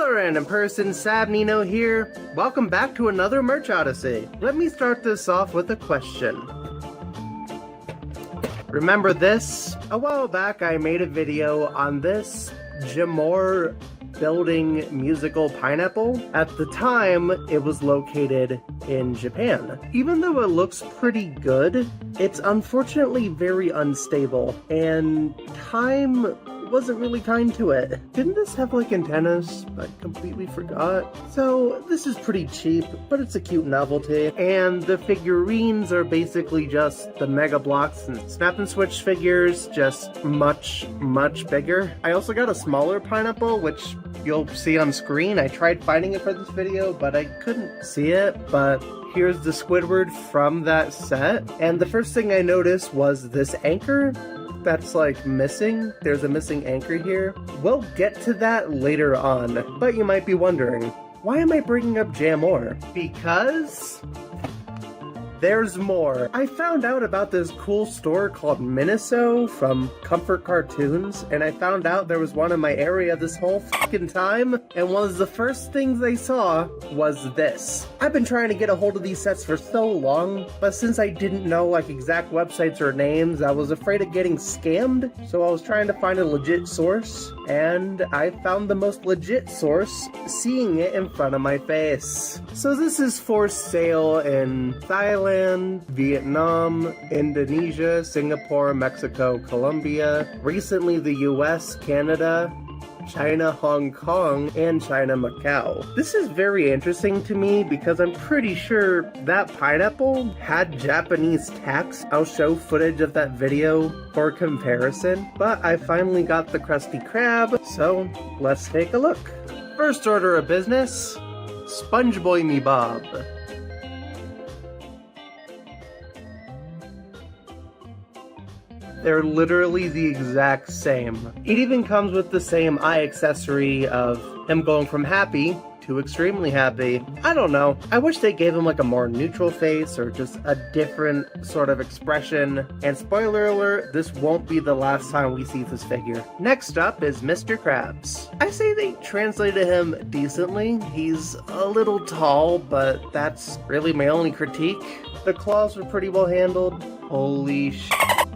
Hello random person, Sab Nino here. Welcome back to another Merch Odyssey. Let me start this off with a question. Remember this? A while back I made a video on this Jamor building musical pineapple. At the time, it was located in Japan. Even though it looks pretty good, it's unfortunately very unstable, and time wasn't really kind to it. Didn't this have like antennas? I completely forgot. So this is pretty cheap, but it's a cute novelty. And the figurines are basically just the Mega Bloks and Snap and Switch figures, just much bigger. I also got a smaller pineapple, which you'll see on screen. I tried finding it for this video, but I couldn't see it. But here's the Squidward from that set. And the first thing I noticed was this anchor that's like missing. There's a missing anchor here. We'll get to that later on, but you might be wondering, why am I bringing up Jamor? Because there's more. I found out about this cool store called Miniso from Comfort Cartoons, and I found out there was one in my area this whole fucking time, and one of the first things I saw was this. I've been trying to get a hold of these sets for so long, but since I didn't know like exact websites or names, I was afraid of getting scammed, so I was trying to find a legit source, and I found the most legit source, seeing it in front of my face. So this is for sale in Thailand, Vietnam, Indonesia, Singapore, Mexico, Colombia, recently the US, Canada, China, Hong Kong, and China, Macau. This is very interesting to me because I'm pretty sure that pineapple had Japanese tax. I'll show footage of that video for comparison, but I finally got the Krusty Crab, so let's take a look. First order of business, Spongebob. They're literally the exact same. It even comes with the same eye accessory of him going from happy to extremely happy. I don't know. I wish they gave him like a more neutral face or just a different sort of expression. And spoiler alert, this won't be the last time we see this figure. Next up is Mr. Krabs. I say they translated him decently. He's a little tall, but that's really my only critique. The claws were pretty well handled. Holy shit.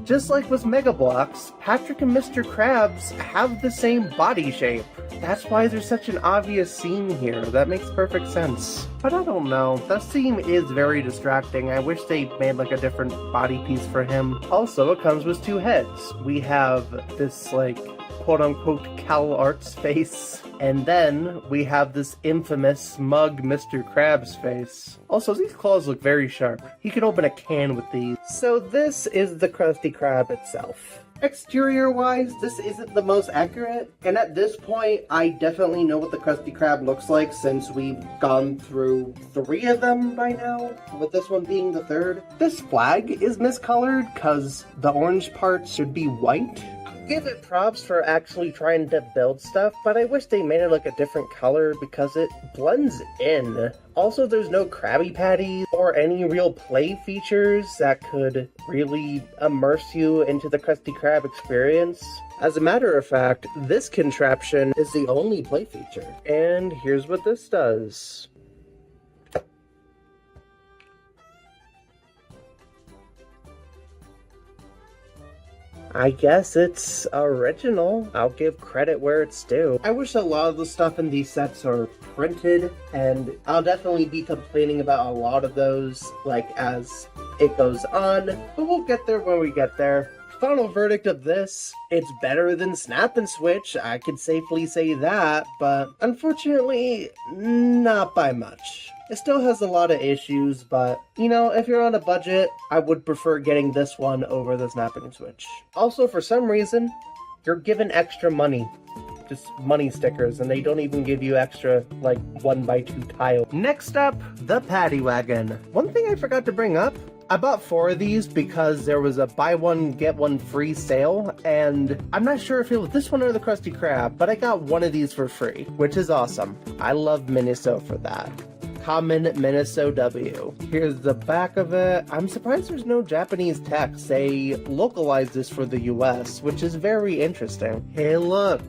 Just like with Mega Bloks, Patrick and Mr. Krabs have the same body shape. That's why there's such an obvious seam here. That makes perfect sense. But I don't know. That seam is very distracting. I wish they made like a different body piece for him. Also, it comes with two heads. We have this like quote-unquote Cal Arts face, and then we have this infamous smug Mr. Krabs face. Also, these claws look very sharp. He can open a can with these. So this is the Krusty Krab itself. Exterior-wise, this isn't the most accurate, and at this point, I definitely know what the Krusty Krab looks like since we've gone through 3 of them by now, with this one being the 3rd. This flag is miscolored because the orange part should be white. Give it props for actually trying to build stuff, but I wish they made it like a different color because it blends in. Also, there's no Krabby Patties or any real play features that could really immerse you into the Krusty Krab experience. As a matter of fact, this contraption is the only play feature. And here's what this does. I guess it's original. I'll give credit where it's due. I wish a lot of the stuff in these sets are printed, and I'll definitely be complaining about a lot of those, like, as it goes on, but we'll get there when we get there. Final verdict of this, it's better than Snap and Switch, I could safely say that, but unfortunately, not by much. It still has a lot of issues, but, you know, if you're on a budget, I would prefer getting this one over the Snap and Switch. Also, for some reason, you're given extra money. Just money stickers, and they don't even give you extra, like, 1x2 tile. Next up, the Paddy Wagon. One thing I forgot to bring up, I bought 4 of these because there was a buy one, get one free sale, and I'm not sure if it was this one or the Krusty Krab, but I got one of these for free, which is awesome. I love Miniso for that. Common Miniso W. Here's the back of it. I'm surprised there's no Japanese text. They localized this for the US, which is very interesting. Hey look,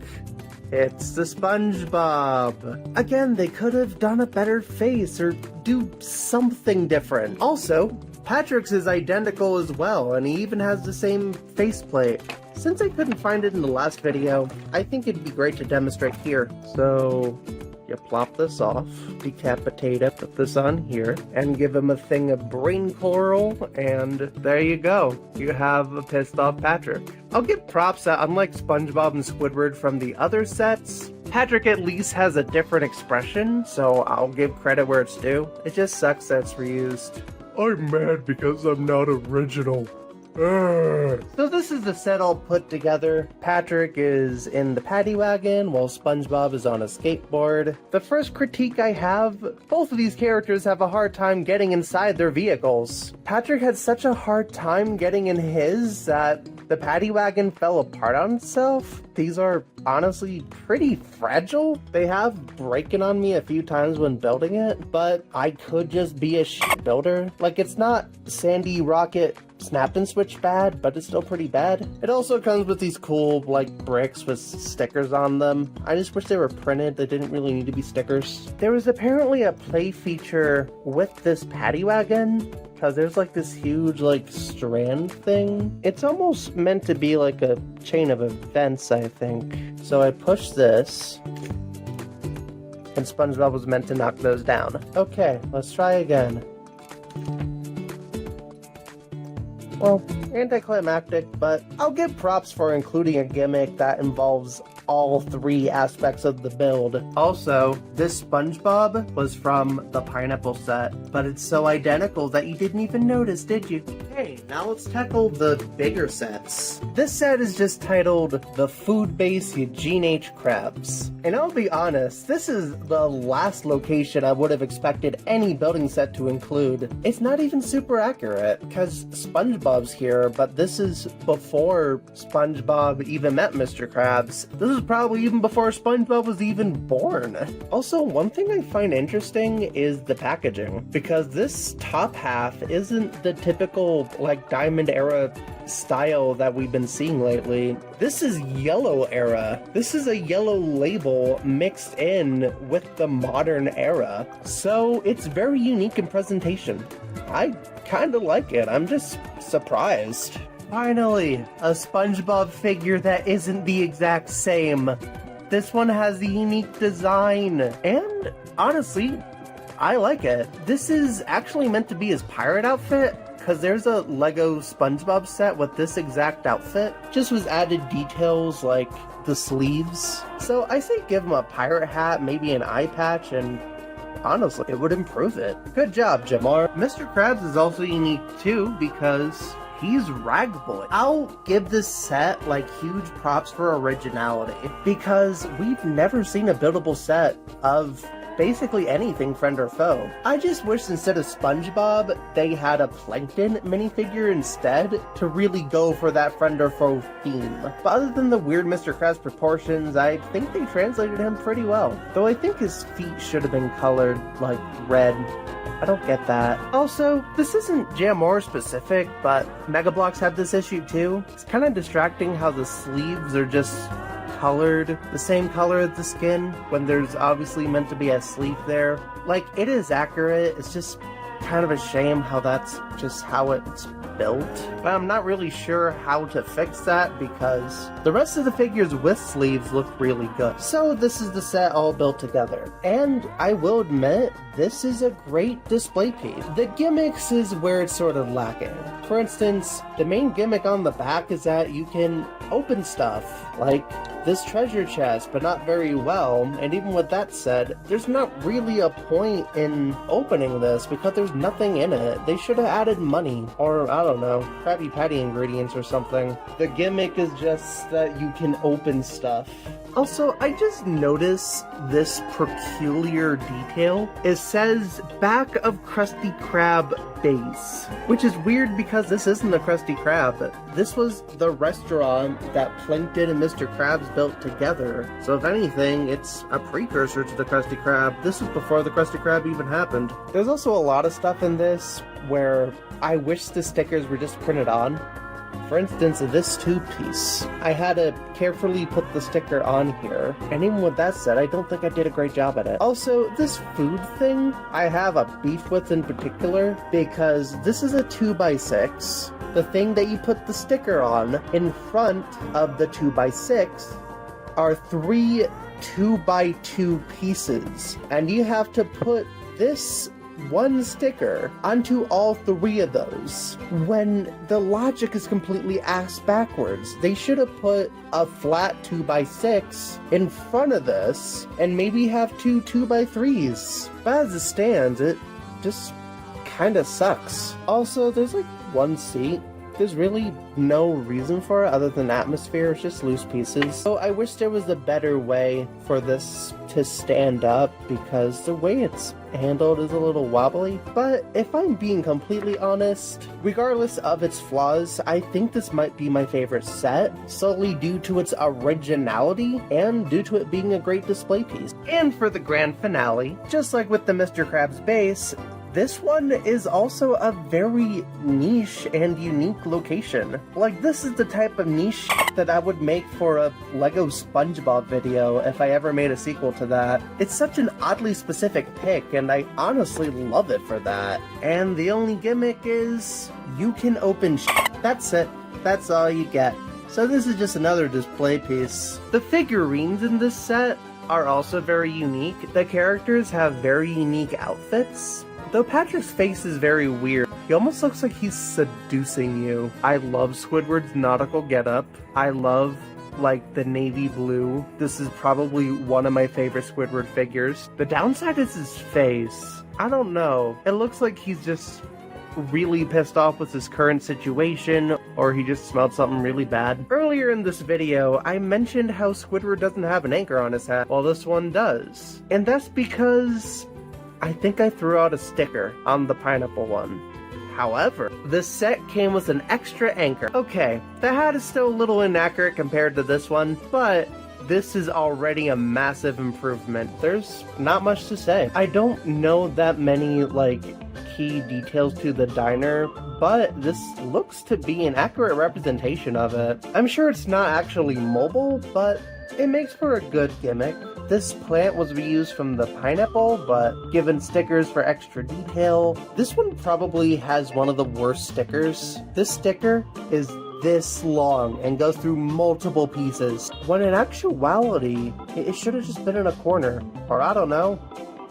It's the Spongebob. Again, they could have done a better face or do something different. Also, Patrick's is identical as well, and he even has the same faceplate. Since I couldn't find it in the last video, I think it'd be great to demonstrate here. So, you plop this off, decapitate it, put this on here, and give him a thing of brain coral, and there you go. You have a pissed off Patrick. I'll give props that unlike Spongebob and Squidward from the other sets, Patrick at least has a different expression, so I'll give credit where it's due. It just sucks that it's reused. I'm mad because I'm not original. So this is the set all put together. Patrick is in the paddy wagon while SpongeBob is on a skateboard. The first critique I have, both of these characters have a hard time getting inside their vehicles. Patrick had such a hard time getting in his that the paddy wagon fell apart on itself. These are honestly pretty fragile. They have broken on me a few times when building it, but I could just be a shit builder. Like, it's not Sandy Rocket snap and switch bad, but it's still pretty bad. It also comes with these cool, like, bricks with stickers on them. I just wish they were printed. They didn't really need to be stickers. There was apparently a play feature with this paddy wagon, because there's like this huge like strand thing. It's almost meant to be like a chain of events, I think. So I push this, and SpongeBob was meant to knock those down. Okay, let's try again. Well, anticlimactic, but I'll give props for including a gimmick that involves all three aspects of the build. Also, this SpongeBob was from the Pineapple set, but it's so identical that you didn't even notice, did you? Okay, now let's tackle the bigger sets. This set is just titled The Food Base Eugene H. Crabs. And I'll be honest, this is the last location I would have expected any building set to include. It's not even super accurate, because SpongeBob's here, but this is before SpongeBob even met Mr. Krabs. This is probably even before SpongeBob was even born. Also, one thing I find interesting is the packaging, because this top half isn't the typical, like, Diamond Era style that we've been seeing lately. This is yellow era. This is a yellow label mixed in with the modern era. So it's very unique in presentation. I kind of like it. I'm just surprised. Finally, a SpongeBob figure that isn't the exact same. This one has the unique design, and honestly, I like it. This is actually meant to be his pirate outfit, because there's a Lego SpongeBob set with this exact outfit. Just was added details like the sleeves. So I say give him a pirate hat, maybe an eye patch, and honestly, it would improve it. Good job, Jamar. Mr. Krabs is also unique too, because he's Ragboy. I'll give this set, like, huge props for originality, because we've never seen a buildable set of basically anything, friend or foe. I just wish instead of SpongeBob, they had a Plankton minifigure instead to really go for that friend or foe theme. But other than the weird Mr. Krabs proportions, I think they translated him pretty well. Though I think his feet should have been colored, like, red. I don't get that. Also, this isn't Jamor specific, but Mega Bloks have this issue too. It's kind of distracting how the sleeves are just colored the same color as the skin when there's obviously meant to be a sleeve there. Like, it is accurate, it's just kind of a shame how that's just how it's built. But I'm not really sure how to fix that because the rest of the figures with sleeves look really good. So this is the set all built together. And I will admit, this is a great display piece. The gimmicks is where it's sort of lacking. For instance, the main gimmick on the back is that you can open stuff, like this treasure chest, but not very well. And even with that said, there's not really a point in opening this because there's nothing in it. They should have added money, or I don't know, Krabby Patty ingredients or something. The gimmick is just that you can open stuff. Also, I just noticed this peculiar detail. It says back of Krusty Krab base, which is weird because this isn't the Krusty Krab. This was the restaurant that Plankton and Mr. Krabs built together. So if anything, it's a precursor to the Krusty Krab. This was before the Krusty Krab even happened. There's also a lot of stuff in this where I wish the stickers were just printed on. For instance, this tube piece. I had to carefully put the sticker on here, and even with that said, I don't think I did a great job at it. Also, this food thing, I have a beef with in particular, because this is a 2x6. The thing that you put the sticker on in front of the 2x6 are 3 2x2 pieces, and you have to put this one sticker onto all 3 of those, when the logic is completely ass backwards. They should have put a flat 2x6 in front of this and maybe have 2 2x3s. But as it stands, it just kinda sucks. Also, there's like one seat. There's really no reason for it other than atmosphere. It's just loose pieces. So I wish there was a better way for this to stand up, because the way it's handled is a little wobbly. But if I'm being completely honest, regardless of its flaws, I think this might be my favorite set, solely due to its originality and due to it being a great display piece. And for the grand finale, just like with the Mr. Krabs base, this one is also a very niche and unique location. Like, this is the type of niche that I would make for a Lego Spongebob video if I ever made a sequel to that. It's such an oddly specific pick, and I honestly love it for that. And the only gimmick is you can open That's it. That's all you get. So this is just another display piece. The figurines in this set are also very unique. The characters have very unique outfits. Though Patrick's face is very weird, he almost looks like he's seducing you. I love Squidward's nautical getup. I love, like, the navy blue. This is probably one of my favorite Squidward figures. The downside is his face. I don't know. It looks like he's just really pissed off with his current situation, or he just smelled something really bad. Earlier in this video, I mentioned how Squidward doesn't have an anchor on his hat, while this one does. And that's because I think I threw out a sticker on the pineapple one. However, this set came with an extra anchor. Okay, the hat is still a little inaccurate compared to this one, but this is already a massive improvement. There's not much to say. I don't know that many, like, key details to the diner, but this looks to be an accurate representation of it. I'm sure it's not actually mobile, but it makes for a good gimmick. This plant was reused from the pineapple, but given stickers for extra detail. This one probably has one of the worst stickers. This sticker is this long and goes through multiple pieces, when in actuality, it should have just been in a corner. Or I don't know,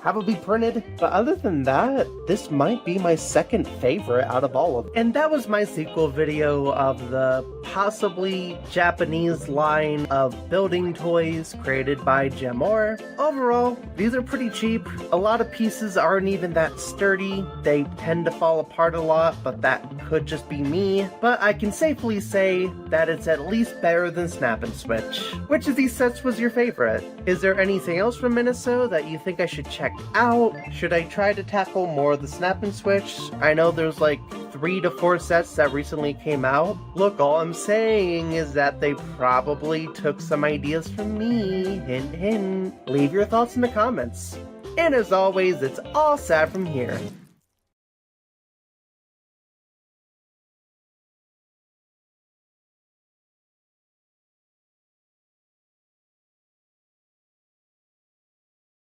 have it be printed. But other than that, this might be my second favorite out of all of them. And that was my sequel video of the possibly Japanese line of building toys created by Jamor. Overall, these are pretty cheap. A lot of pieces aren't even that sturdy. They tend to fall apart a lot, but that could just be me. But I can safely say that it's at least better than Snap and Switch. Which of these sets was your favorite? Is there anything else from Minnesota that you think I should check out? Should I try to tackle more of the Snap and Switch? I know there's like 3 to 4 sets that recently came out. Look, all I'm saying is that they probably took some ideas from me. Hint, hint. Leave your thoughts in the comments. And as always, it's all Sab from here.